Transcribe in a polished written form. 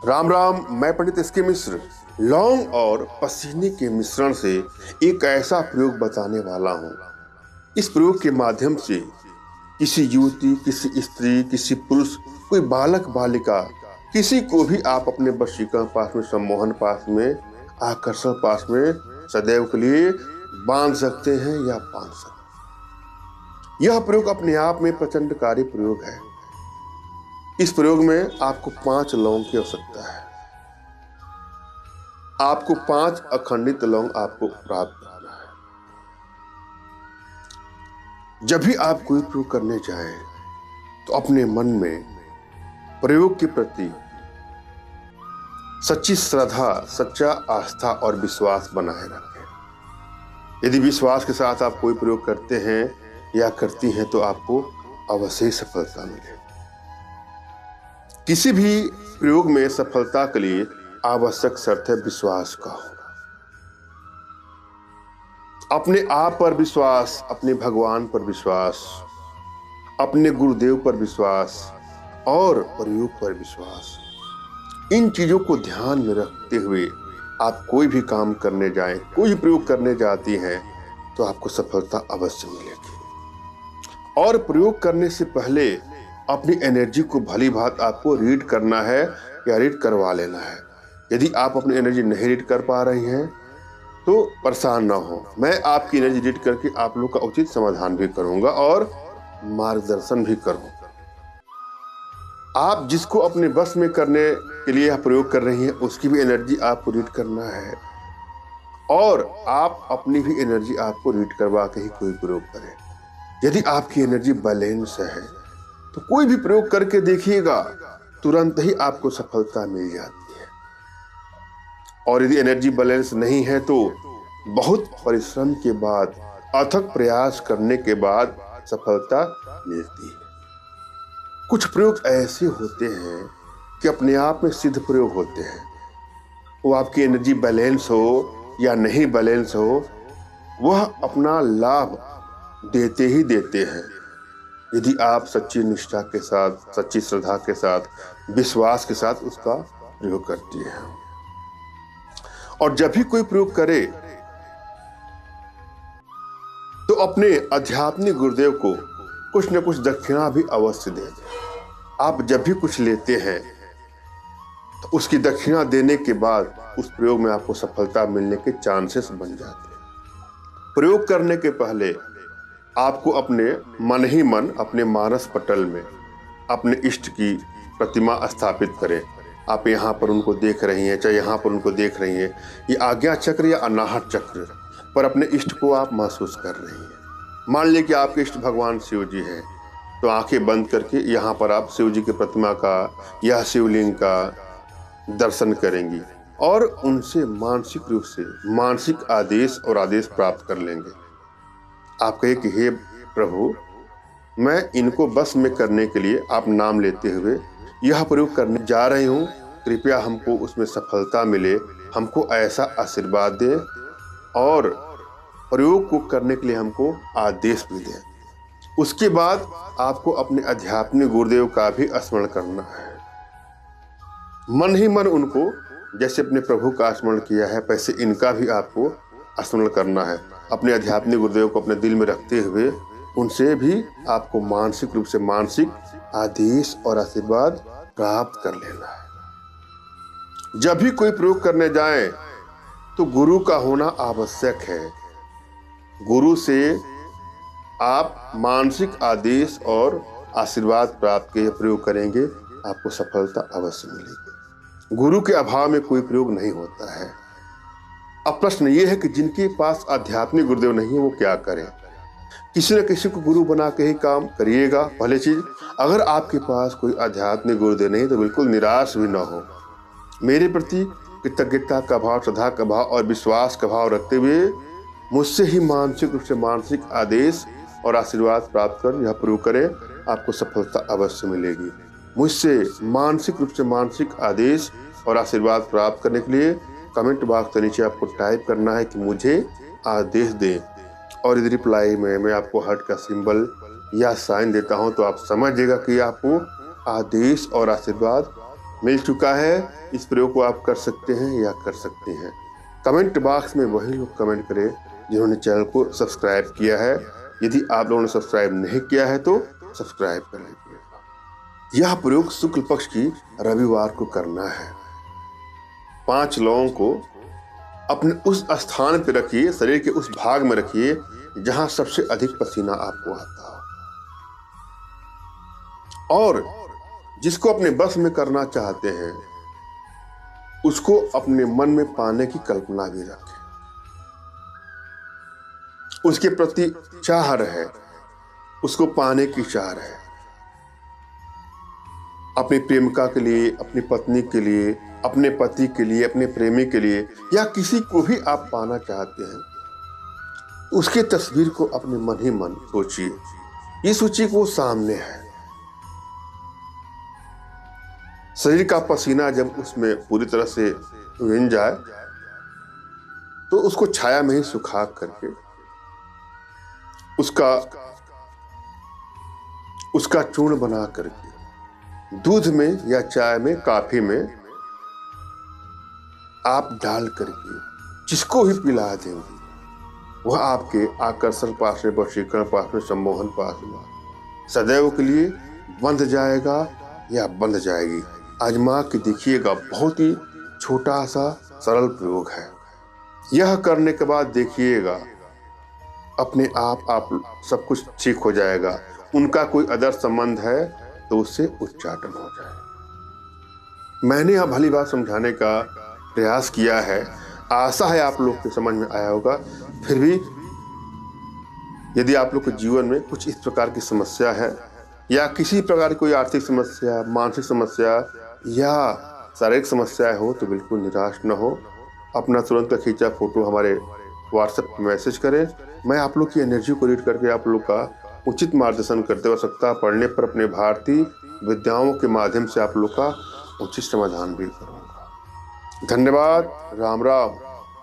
राम राम। मैं पंडित एस के मिश्र लौंग और पसीने के मिश्रण से एक ऐसा प्रयोग बताने वाला हूँ। इस प्रयोग के माध्यम से किसी युवती, किसी स्त्री, किसी पुरुष, कोई बालक बालिका, किसी को भी आप अपने वशीकरण पाश में, सम्मोहन पाश में, आकर्षण पाश में सदैव के लिए बांध सकते हैं या बांध सकते हैं। यह प्रयोग अपने आप में प्रचंडकारी प्रयोग है। इस प्रयोग में आपको 5 लौंग की आवश्यकता है। आपको 5 अखंडित लौंग आपको प्राप्त करना है। जब भी आप कोई प्रयोग करने जाएं तो अपने मन में प्रयोग के प्रति सच्ची श्रद्धा, सच्चा आस्था और विश्वास बनाए रखें। यदि विश्वास के साथ आप कोई प्रयोग करते हैं या करती हैं तो आपको अवश्य ही सफलता मिलेगी। किसी भी प्रयोग में सफलता के लिए आवश्यक शर्त है विश्वास का होना। अपने आप पर विश्वास, अपने भगवान पर विश्वास, अपने गुरुदेव पर विश्वास और प्रयोग पर विश्वास, इन चीजों को ध्यान में रखते हुए आप कोई भी काम करने जाएं, कोई भी प्रयोग करने जाती हैं तो आपको सफलता अवश्य मिलेगी। और प्रयोग करने से पहले अपनी एनर्जी को भली भांति आपको रीड करना है या रीड करवा लेना है। यदि आप अपनी एनर्जी नहीं रीड कर पा रही हैं तो परेशान ना हो, मैं आपकी एनर्जी रीड करके आप लोग का उचित समाधान भी करूंगा और मार्गदर्शन भी करूंगा। आप जिसको अपने बस में करने के लिए प्रयोग कर रही हैं उसकी भी एनर्जी आपको रीड करना है और आप अपनी भी एनर्जी आपको रीड करवा के ही कोई प्रयोग करें। यदि आपकी एनर्जी बैलेंस है तो कोई भी प्रयोग करके देखिएगा, तुरंत ही आपको सफलता मिल जाती है। और यदि एनर्जी बैलेंस नहीं है तो बहुत परिश्रम के बाद, अथक प्रयास करने के बाद सफलता मिलती है। कुछ प्रयोग ऐसे होते हैं कि अपने आप में सिद्ध प्रयोग होते हैं। वो आपकी एनर्जी बैलेंस हो या नहीं बैलेंस हो, वह अपना लाभ देते ही देते हैं यदि आप सच्ची निष्ठा के साथ, सच्ची श्रद्धा के साथ, विश्वास के साथ उसका प्रयोग करती हैं। और जब भी कोई प्रयोग करे तो अपने आध्यात्मिक गुरुदेव को कुछ न कुछ दक्षिणा भी अवश्य दें। आप जब भी कुछ लेते हैं तो उसकी दक्षिणा देने के बाद उस प्रयोग में आपको सफलता मिलने के चांसेस बन जाते हैं। प्रयोग करने के पहले आपको अपने मन ही मन, अपने मानस पटल में अपने इष्ट की प्रतिमा स्थापित करें। आप यहाँ पर उनको देख रही हैं, चाहे यहाँ पर उनको देख रही हैं, ये आज्ञा चक्र या अनाहत चक्र पर अपने इष्ट को आप महसूस कर रही हैं। मान लीजिए कि आपके इष्ट भगवान शिव जी हैं तो आंखें बंद करके यहाँ पर आप शिव जी की प्रतिमा का या शिवलिंग का दर्शन करेंगी और उनसे मानसिक रूप से मानसिक आदेश और आदेश प्राप्त कर लेंगे। आप कहे कि हे प्रभु, मैं इनको बस में करने के लिए आप नाम लेते हुए यह प्रयोग करने जा रही हूँ, कृपया हमको उसमें सफलता मिले, हमको ऐसा आशीर्वाद दे और प्रयोग को करने के लिए हमको आदेश भी दे। उसके बाद आपको अपने आध्यात्मिक गुरुदेव का भी स्मरण करना है। मन ही मन उनको, जैसे अपने प्रभु का स्मरण किया है वैसे इनका भी आपको स्मरण करना है। अपने आध्यात्मिक गुरुदेव को अपने दिल में रखते हुए उनसे भी आपको मानसिक रूप से मानसिक आदेश और आशीर्वाद प्राप्त कर लेना है। जब भी कोई प्रयोग करने जाए तो गुरु का होना आवश्यक है। गुरु से आप मानसिक आदेश और आशीर्वाद प्राप्त के प्रयोग करेंगे, आपको सफलता अवश्य मिलेगी। गुरु के अभाव में कोई प्रयोग नहीं होता है। अब प्रश्न ये है कि जिनके पास आध्यात्मिक गुरुदेव नहीं है वो क्या करें? किसी न किसी को गुरु बना के ही काम करिएगा। पहले चीज, अगर आपके पास कोई आध्यात्मिक गुरुदेव नहीं तो बिल्कुल निराश भी ना हो। मेरे प्रति कृतज्ञता का भाव, श्रद्धा का भाव और विश्वास का भाव रखते हुए मुझसे ही मानसिक रूप से मानसिक आदेश और आशीर्वाद प्राप्त कर यह प्रयोग करें, आपको सफलता अवश्य मिलेगी। मुझसे मानसिक रूप से मानसिक आदेश और आशीर्वाद प्राप्त करने के लिए कमेंट बॉक्स के नीचे आपको टाइप करना है कि मुझे आदेश दें और यदि रिप्लाई में मैं आपको हार्ट का सिंबल या साइन देता हूं तो आप समझिएगा कि आपको आदेश और आशीर्वाद मिल चुका है। इस प्रयोग को आप कर सकते हैं या कर सकते हैं। कमेंट बॉक्स में वही लोग कमेंट करें जिन्होंने चैनल को सब्सक्राइब किया है। यदि आप लोगों ने सब्सक्राइब नहीं किया है तो सब्सक्राइब कर लीजिए। यह प्रयोग शुक्ल पक्ष की रविवार को करना है। 5 लौंग को अपने उस स्थान पर रखिए, शरीर के उस भाग में रखिए जहां सबसे अधिक पसीना आपको आता हो, और जिसको अपने बस में करना चाहते हैं उसको अपने मन में पाने की कल्पना भी रखें। उसके प्रति चाह रहे, उसको पाने की चाह रहे। अपनी प्रेमिका के लिए, अपनी पत्नी के लिए, अपने पति के लिए, अपने प्रेमी के लिए या किसी को भी आप पाना चाहते हैं, उसकी तस्वीर को अपने मन ही मन सोचिए। ये सोचिए कि वो सामने है। शरीर का पसीना जब उसमें पूरी तरह से उग जाए तो उसको छाया में ही सुखा करके उसका चूर्ण बना करके दूध में या चाय में, कॉफी में आप डाल करके जिसको भी पिला देंगे वह आपके आकर्षण पास में, वशीकरण पास में, सम्मोहन पास में सदैव के लिए बंध जाएगा या बंध जाएगी। आजमा के देखिएगा। बहुत ही छोटा सा सरल प्रयोग है। यह करने के बाद देखिएगा अपने आप सब कुछ ठीक हो जाएगा। उनका कोई अदर संबंध है तो उससे उच्चाटन हो जाए। मैंने यह भली बात समझाने का प्रयास किया है। आशा है आप लोग के समझ में आया होगा। फिर भी यदि आप लोग के जीवन में कुछ इस प्रकार की समस्या है या किसी प्रकार की कोई आर्थिक समस्या, मानसिक समस्या या शारीरिक समस्या हो तो बिल्कुल निराश न हो। अपना तुरंत का खींचा फोटो हमारे व्हाट्सएप पर मैसेज करें। मैं आप लोग की एनर्जी को रीड करके आप लोग का उचित मार्गदर्शन करते हुए आवश्यकता पड़ने पर अपने भारतीय विद्याओं के माध्यम से आप लोग का उचित समाधान भी करूँगा। धन्यवाद। राम राम।